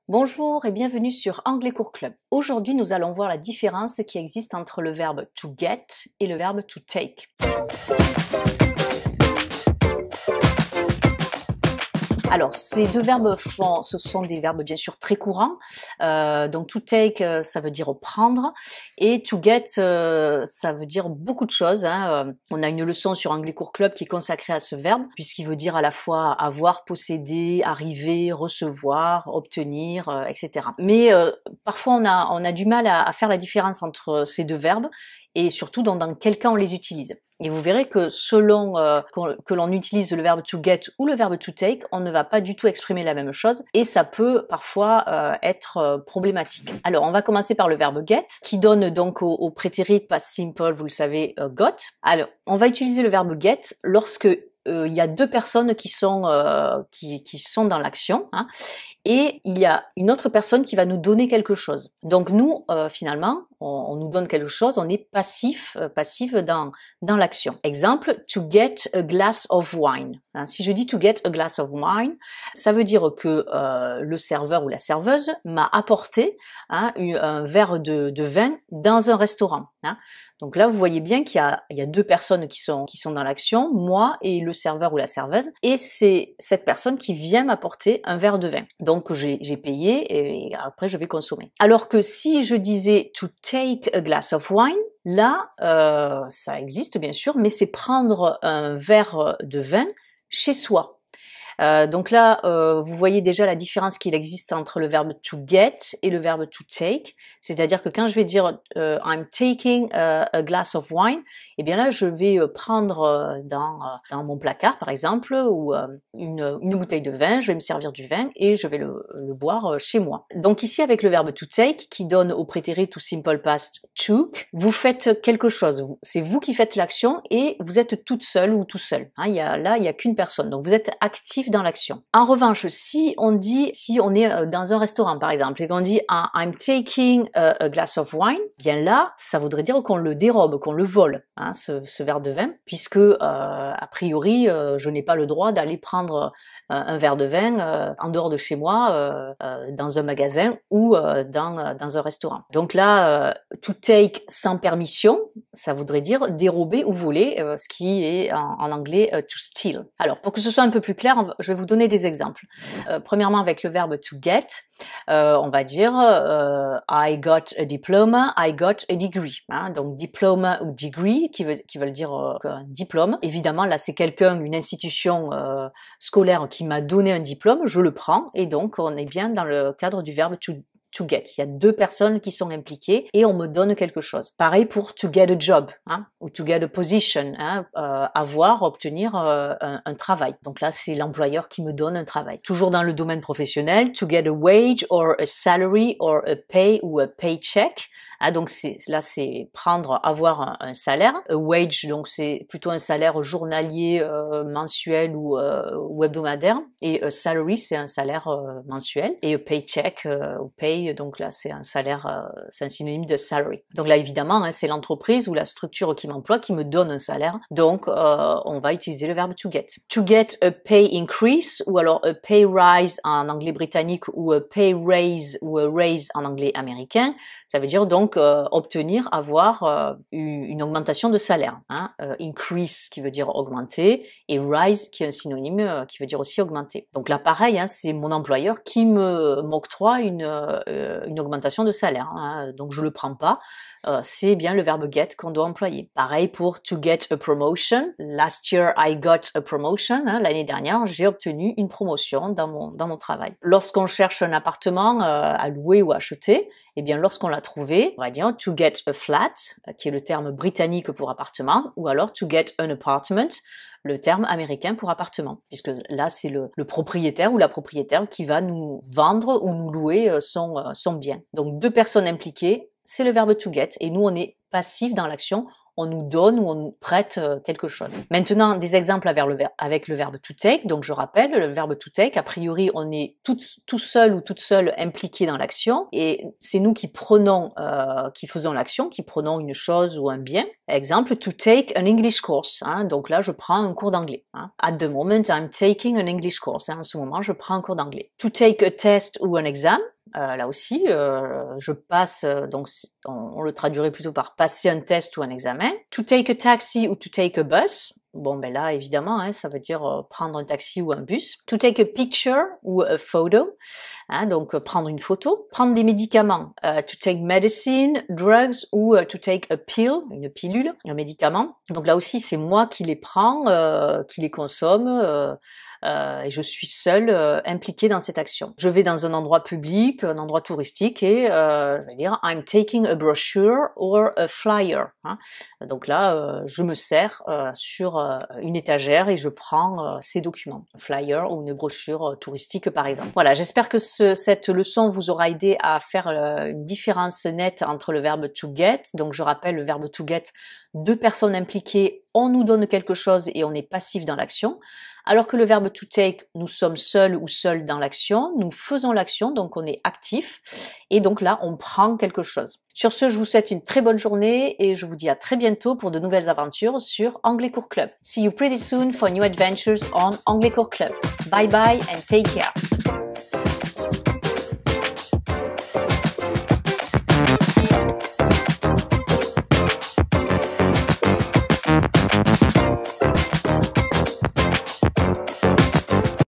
Bonjour et bienvenue sur Anglais Cours Club. Aujourd'hui, nous allons voir la différence qui existe entre le verbe to get et le verbe to take. Alors, ces deux verbes ce sont des verbes bien sûr très courants. Donc, to take, ça veut dire prendre, et to get, ça veut dire beaucoup de choses. On a une leçon sur Anglais Cours Club qui est consacrée à ce verbe, puisqu'il veut dire à la fois avoir, posséder, arriver, recevoir, obtenir, etc. Mais parfois, on a du mal à faire la différence entre ces deux verbes, et surtout dans quel cas on les utilise. Et vous verrez que selon que l'on utilise le verbe to get ou le verbe to take, on ne va pas du tout exprimer la même chose et ça peut parfois être problématique. Alors, on va commencer par le verbe get qui donne donc au prétérit past simple, vous le savez, got. Alors, on va utiliser le verbe get lorsque il y a deux personnes qui sont dans l'action, et il y a une autre personne qui va nous donner quelque chose. Donc nous, finalement, on nous donne quelque chose, on est passif dans l'action. Exemple, to get a glass of wine. Si je dis to get a glass of wine, ça veut dire que le serveur ou la serveuse m'a apporté un verre de vin dans un restaurant. Donc là, vous voyez bien qu'il y a deux personnes qui sont dans l'action, moi et le serveur ou la serveuse, et c'est cette personne qui vient m'apporter un verre de vin. Donc j'ai payé et après je vais consommer. Alors que si je disais to take a glass of wine, là, ça existe bien sûr, mais c'est prendre un verre de vin chez soi. Donc là, vous voyez déjà la différence qu'il existe entre le verbe to get et le verbe to take. C'est-à-dire que quand je vais dire I'm taking a glass of wine, eh bien là, je vais prendre dans mon placard, par exemple, ou une bouteille de vin, je vais me servir du vin et je vais le boire chez moi. Donc ici, avec le verbe to take, qui donne au prétérit to simple past took, vous faites quelque chose. C'est vous qui faites l'action et vous êtes toute seule ou tout seul. Il y a qu'une personne. Donc vous êtes actif dans l'action. En revanche, si on est dans un restaurant par exemple et qu'on dit I'm taking a glass of wine, bien là, ça voudrait dire qu'on le dérobe, qu'on le vole, ce verre de vin, puisque a priori, je n'ai pas le droit d'aller prendre un verre de vin en dehors de chez moi, dans un magasin ou dans un restaurant. Donc là, to take sans permission, ça voudrait dire dérober ou voler, ce qui est en anglais to steal. Alors, pour que ce soit un peu plus clair, je vais vous donner des exemples. Premièrement, avec le verbe to get, on va dire I got a diploma, I got a degree. Donc diploma ou degree qui veulent dire un diplôme. Évidemment, là c'est une institution scolaire qui m'a donné un diplôme, je le prends et donc on est bien dans le cadre du verbe to get. Il y a deux personnes qui sont impliquées et on me donne quelque chose. Pareil pour to get a job, ou to get a position, obtenir un travail. Donc là, c'est l'employeur qui me donne un travail. Toujours dans le domaine professionnel, to get a wage or a salary or a pay ou a paycheck. Donc là, c'est avoir un salaire. A wage, donc c'est plutôt un salaire journalier, mensuel ou hebdomadaire. Et a salary, c'est un salaire mensuel. Et a paycheck ou pay, donc là, c'est un salaire, c'est un synonyme de salary. Donc là, évidemment, c'est l'entreprise ou la structure qui m'emploie qui me donne un salaire. Donc, on va utiliser le verbe to get. To get a pay increase ou alors a pay rise en anglais britannique ou a pay raise ou a raise en anglais américain, ça veut dire donc avoir une augmentation de salaire. Increase qui veut dire augmenter et rise qui est un synonyme qui veut dire aussi augmenter. Donc là pareil, c'est mon employeur qui m'octroie une augmentation de salaire. Donc je le prends pas. C'est bien le verbe get qu'on doit employer. Pareil pour to get a promotion. Last year I got a promotion. L'année dernière, j'ai obtenu une promotion dans mon travail. Lorsqu'on cherche un appartement à louer ou à acheter, eh bien lorsqu'on l'a trouvé, on va dire to get a flat, qui est le terme britannique pour appartement, ou alors to get an apartment, le terme américain pour appartement, puisque là c'est le propriétaire ou la propriétaire qui va nous vendre ou nous louer son bien. Donc deux personnes impliquées, c'est le verbe to get, et nous on est passif dans l'action, on nous donne ou on nous prête quelque chose. Maintenant, des exemples avec le verbe to take. Donc je rappelle, le verbe to take, a priori on est tout seul ou toute seule impliqué dans l'action, et c'est nous qui faisons l'action, qui prenons une chose ou un bien. Exemple, to take an English course. Donc là, je prends un cours d'anglais. At the moment, I'm taking an English course. En ce moment, je prends un cours d'anglais. To take a test ou un exam. Là aussi, je passe, donc on le traduirait plutôt par passer un test ou un examen. To take a taxi ou to take a bus. Bon, ben là, évidemment, hein, ça veut dire prendre un taxi ou un bus. To take a picture ou a photo, hein, donc prendre une photo. Prendre des médicaments, to take medicine, drugs ou to take a pill, une pilule, un médicament. Donc là aussi, c'est moi qui les prends, qui les consomme, et je suis seule impliquée dans cette action. Je vais dans un endroit public, un endroit touristique et je vais dire I'm taking a brochure or a flyer. Hein. Donc là, je me sers sur une étagère et je prends ces documents, un flyer ou une brochure touristique par exemple. Voilà, j'espère que cette leçon vous aura aidé à faire une différence nette entre le verbe to get. Donc je rappelle le verbe to get, deux personnes impliquées, on nous donne quelque chose et on est passif dans l'action. Alors que le verbe to take, nous sommes seuls ou seuls dans l'action, nous faisons l'action, donc on est actif, et donc là, on prend quelque chose. Sur ce, je vous souhaite une très bonne journée et je vous dis à très bientôt pour de nouvelles aventures sur Anglais Cours Club. See you pretty soon for new adventures on Anglais Cours Club. Bye bye and take care.